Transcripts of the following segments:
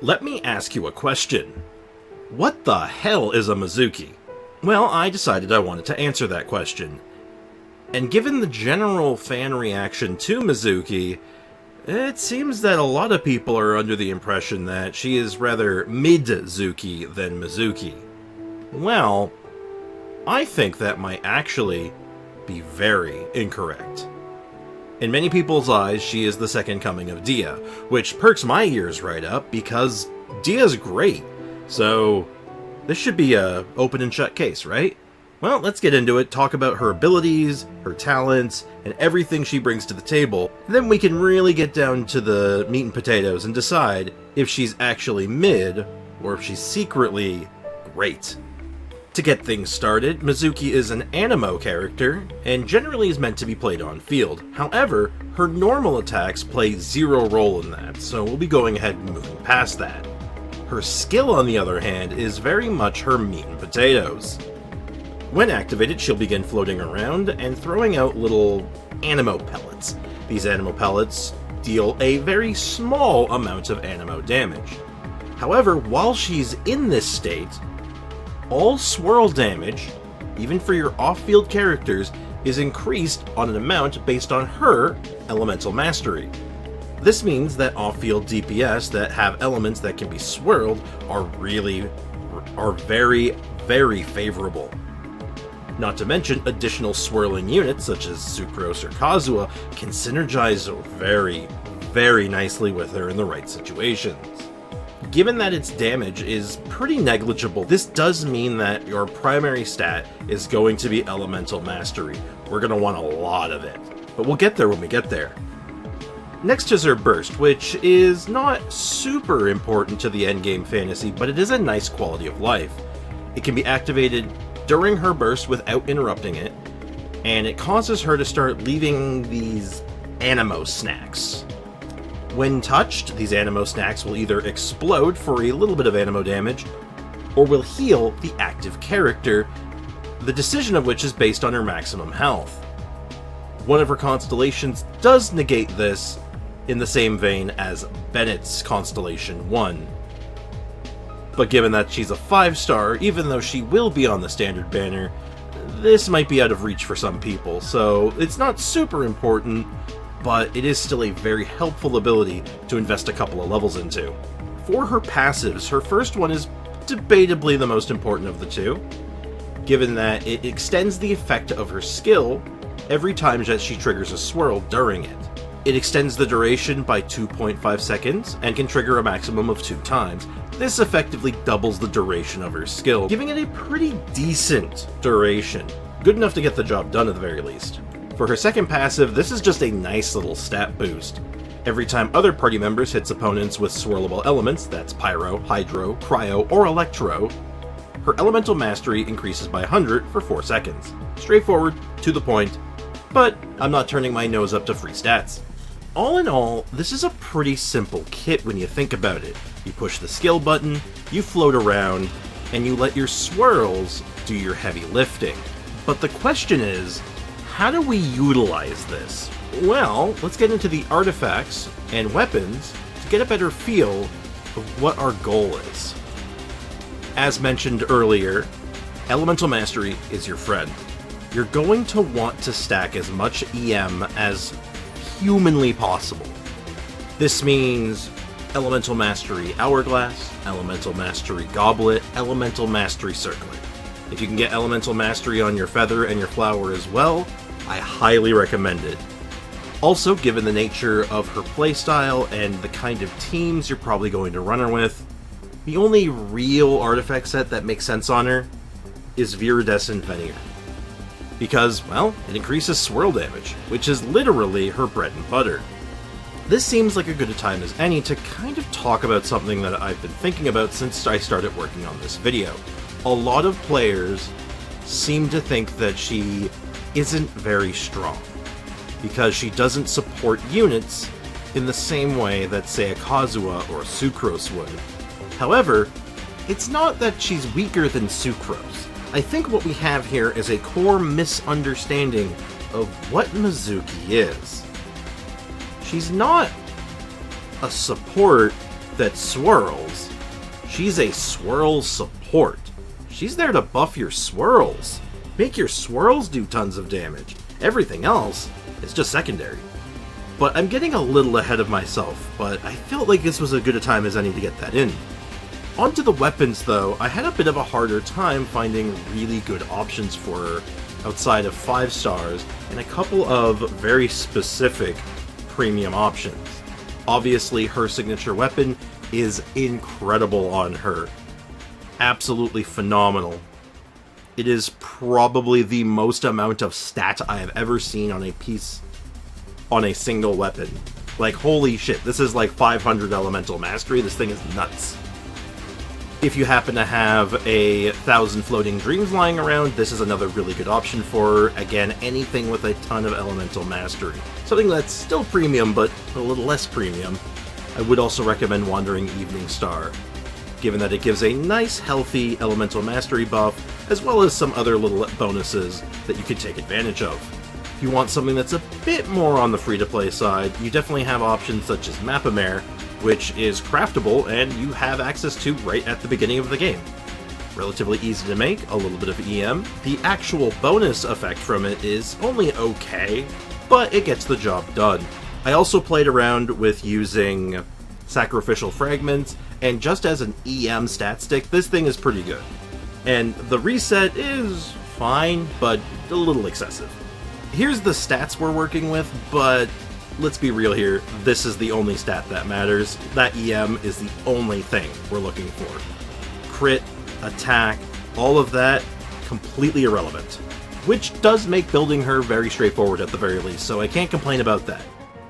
Let me ask you a question. What the hell is a Mizuki? Well, I decided I wanted to answer that question. And given the general fan reaction to Mizuki, it seems that a lot of people are under the impression that she is rather Midzuki than Mizuki. Well, I think that might actually be very incorrect. In many people's eyes, she is the second coming of Dia, which perks my ears right up because Dia's great. So this should be a open and shut case, right? Well, let's get into it, talk about her abilities, her talents, and everything she brings to the table. Then we can really get down to the meat and potatoes and decide if she's actually mid or if she's secretly great. To get things started, Mizuki is an animo character, and generally is meant to be played on field. However, her normal attacks play zero role in that, so we'll be going ahead and moving past that. Her skill, on the other hand, is very much her meat and potatoes. When activated, she'll begin floating around and throwing out little animo pellets. These animo pellets deal a very small amount of animo damage. However, while she's in this state, all swirl damage, even for your off-field characters, is increased on an amount based on her elemental mastery. This means that off-field DPS that have elements that can be swirled are very, very favorable. Not to mention, additional swirling units such as Sucrose or Kazuha can synergize very, very nicely with her in the right situations. Given that its damage is pretty negligible, this does mean that your primary stat is going to be Elemental Mastery. We're going to want a lot of it, but we'll get there when we get there. Next is her Burst, which is not super important to the endgame fantasy, but it is a nice quality of life. It can be activated during her burst without interrupting it, and it causes her to start leaving these animo snacks. When touched, these animo snacks will either explode for a little bit of animo damage, or will heal the active character, the decision of which is based on her maximum health. One of her constellations does negate this in the same vein as Bennett's Constellation 1. But given that she's a 5-star, even though she will be on the standard banner, this might be out of reach for some people, so it's not super important, but it is still a very helpful ability to invest a couple of levels into. For her passives, her first one is debatably the most important of the two, given that it extends the effect of her skill every time that she triggers a swirl during it. It extends the duration by 2.5 seconds and can trigger a maximum of 2 times. This effectively doubles the duration of her skill, giving it a pretty decent duration. Good enough to get the job done at the very least. For her second passive, this is just a nice little stat boost. Every time other party members hits opponents with swirlable elements, that's Pyro, Hydro, Cryo, or Electro, her Elemental Mastery increases by 100 for 4 seconds. Straightforward, to the point, but I'm not turning my nose up to free stats. All in all, this is a pretty simple kit when you think about it. You push the skill button, you float around, and you let your swirls do your heavy lifting. But the question is, how do we utilize this? Well, let's get into the artifacts and weapons to get a better feel of what our goal is. As mentioned earlier, Elemental Mastery is your friend. You're going to want to stack as much EM as humanly possible. This means Elemental Mastery Hourglass, Elemental Mastery Goblet, Elemental Mastery Circlet. If you can get Elemental Mastery on your Feather and your Flower as well, I highly recommend it. Also, given the nature of her playstyle and the kind of teams you're probably going to run her with, the only real artifact set that makes sense on her is Viridescent Veneer. Because, well, it increases swirl damage, which is literally her bread and butter. This seems like a good a time as any to kind of talk about something that I've been thinking about since I started working on this video. A lot of players seem to think that she isn't very strong, because she doesn't support units in the same way that, say, a Kazuha or a Sucrose would. However, it's not that she's weaker than Sucrose. I think what we have here is a core misunderstanding of what Mizuki is. She's not a support that swirls. She's a swirl support. She's there to buff your swirls. Make your swirls do tons of damage. Everything else is just secondary. But I'm getting a little ahead of myself, but I felt like this was as good a time as any to get that in. Onto the weapons though, I had a bit of a harder time finding really good options for her outside of 5 stars and a couple of very specific premium options. Obviously, her signature weapon is incredible on her. Absolutely phenomenal. It is probably the most amount of stat I have ever seen on a piece, on a single weapon. Like, holy shit, this is like 500 elemental mastery. This thing is nuts. If you happen to have 1,000 floating dreams lying around, this is another really good option for her. Again, anything with a ton of elemental mastery. Something that's still premium, but a little less premium. I would also recommend Wandering Evening Star, given that it gives a nice, healthy elemental mastery buff, as well as some other little bonuses that you could take advantage of. If you want something that's a bit more on the free-to-play side, you definitely have options such as Mapamare, which is craftable and you have access to right at the beginning of the game. Relatively easy to make, a little bit of EM. The actual bonus effect from it is only okay, but it gets the job done. I also played around with using Sacrificial Fragments, and just as an EM stat stick, this thing is pretty good. And the reset is fine, but a little excessive. Here's the stats we're working with, but let's be real here, this is the only stat that matters. That EM is the only thing we're looking for. Crit, attack, all of that, completely irrelevant. Which does make building her very straightforward at the very least, so I can't complain about that.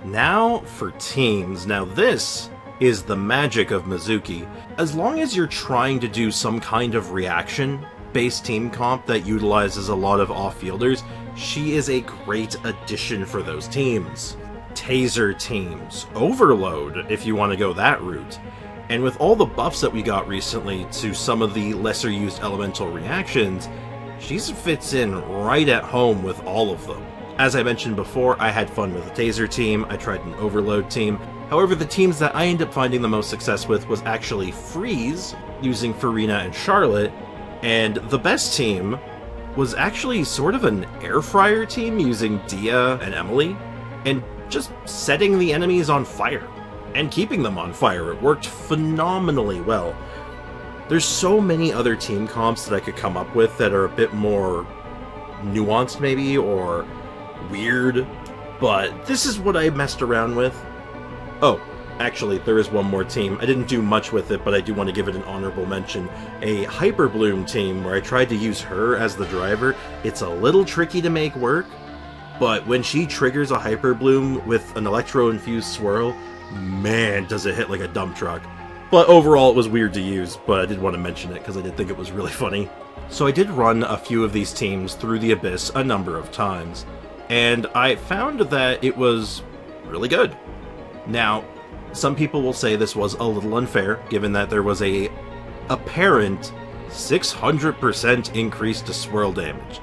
Now for teams. Now this is the magic of Mizuki. As long as you're trying to do some kind of reaction-based team comp that utilizes a lot of off-fielders, she is a great addition for those teams. Taser teams, Overload, if you want to go that route. And with all the buffs that we got recently to some of the lesser used elemental reactions, she fits in right at home with all of them. As I mentioned before, I had fun with a Taser team, I tried an Overload team. However, the teams that I ended up finding the most success with was actually Freeze, using Farina and Charlotte, and the best team was actually sort of an Air Fryer team using Dia and Emily, and just setting the enemies on fire and keeping them on fire. It worked phenomenally well. There's so many other team comps that I could come up with that are a bit more nuanced maybe, or weird, but this is what I messed around with. Oh, actually, there is one more team. I didn't do much with it, but I do want to give it an honorable mention. A Hyper Bloom team where I tried to use her as the driver. It's a little tricky to make work, but when she triggers a Hyper Bloom with an electro-infused swirl, man, does it hit like a dump truck. But overall, it was weird to use, but I did want to mention it because I did think it was really funny. So I did run a few of these teams through the Abyss a number of times, and I found that it was really good. Now, some people will say this was a little unfair, given that there was a apparent 600% increase to swirl damage.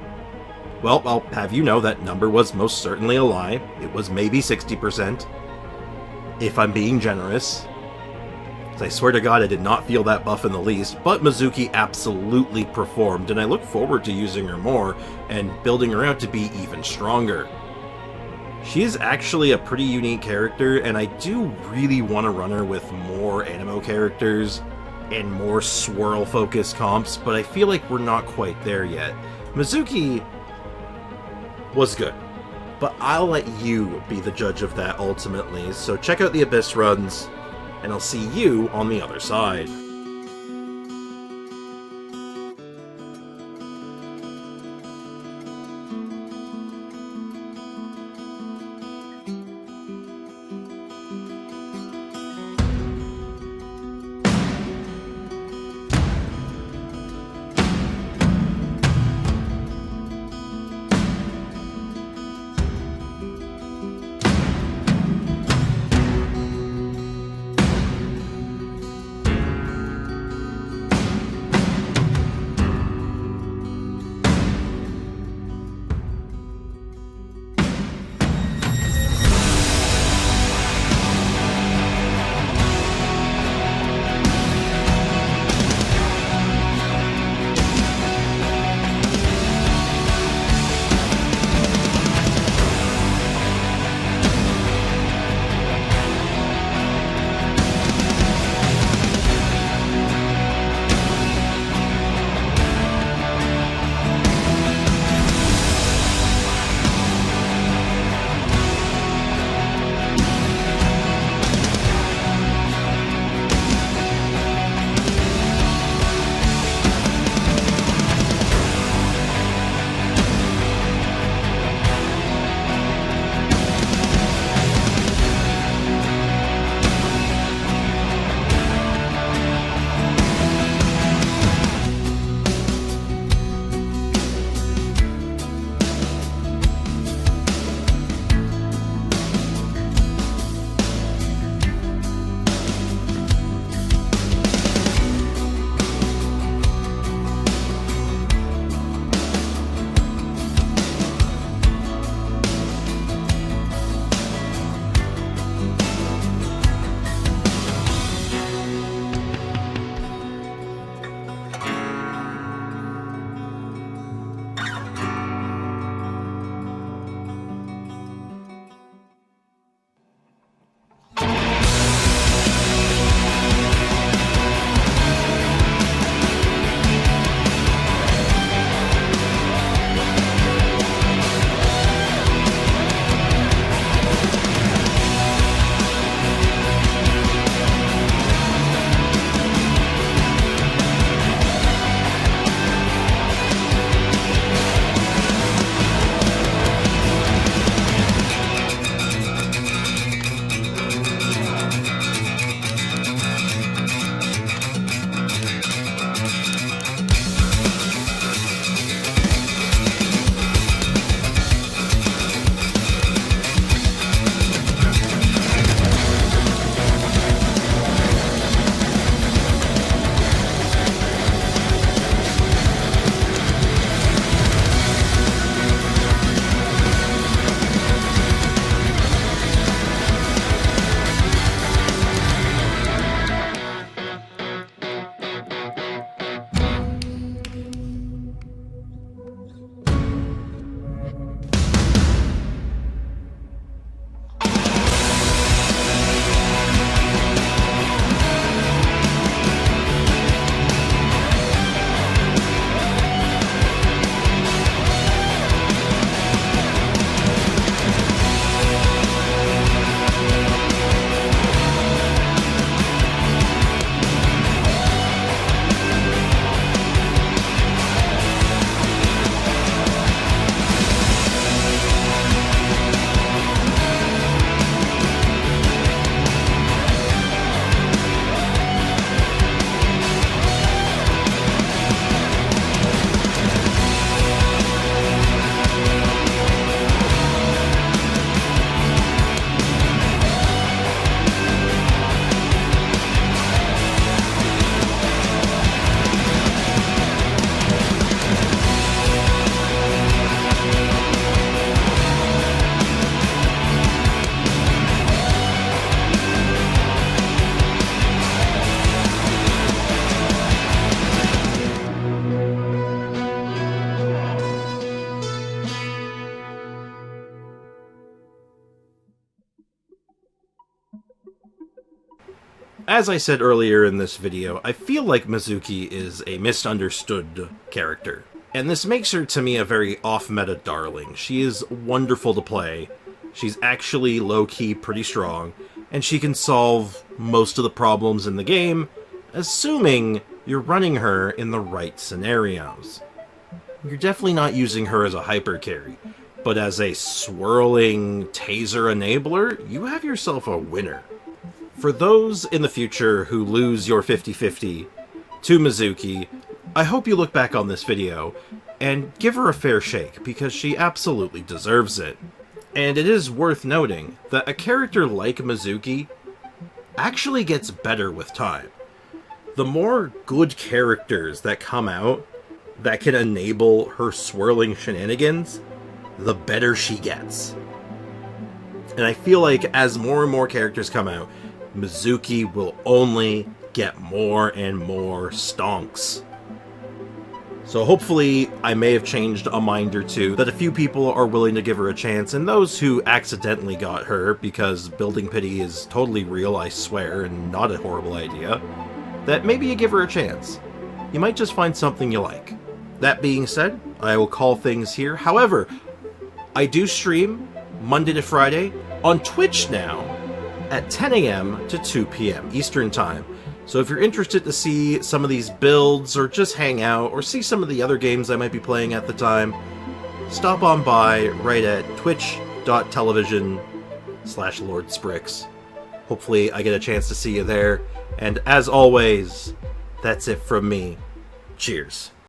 Well, I'll have you know that number was most certainly a lie. It was maybe 60%, if I'm being generous. I swear to God I did not feel that buff in the least, but Mizuki absolutely performed, and I look forward to using her more and building her out to be even stronger. She is actually a pretty unique character, and I do really want to run her with more animo characters and more swirl-focused comps, but I feel like we're not quite there yet. Mizuki was good, but I'll let you be the judge of that ultimately, so check out the Abyss runs, and I'll see you on the other side. As I said earlier in this video, I feel like Mizuki is a misunderstood character. And this makes her, to me, a very off-meta darling. She is wonderful to play, she's actually low-key pretty strong, and she can solve most of the problems in the game, assuming you're running her in the right scenarios. You're definitely not using her as a hyper carry, but as a swirling taser enabler, you have yourself a winner. For those in the future who lose your 50-50 to Mizuki, I hope you look back on this video and give her a fair shake, because she absolutely deserves it. And it is worth noting that a character like Mizuki actually gets better with time. The more good characters that come out that can enable her swirling shenanigans, the better she gets. And I feel like as more and more characters come out, Mizuki will only get more and more stonks. So hopefully I may have changed a mind or two, that a few people are willing to give her a chance, and those who accidentally got her, because building pity is totally real, I swear, and not a horrible idea, that maybe you give her a chance. You might just find something you like. That being said, I will call things here. However, I do stream Monday to Friday on Twitch now at 10 a.m. to 2 p.m. Eastern Time. So if you're interested to see some of these builds, or just hang out, or see some of the other games I might be playing at the time, stop on by right at twitch.tv/LordSprix. Hopefully I get a chance to see you there. And as always, that's it from me. Cheers.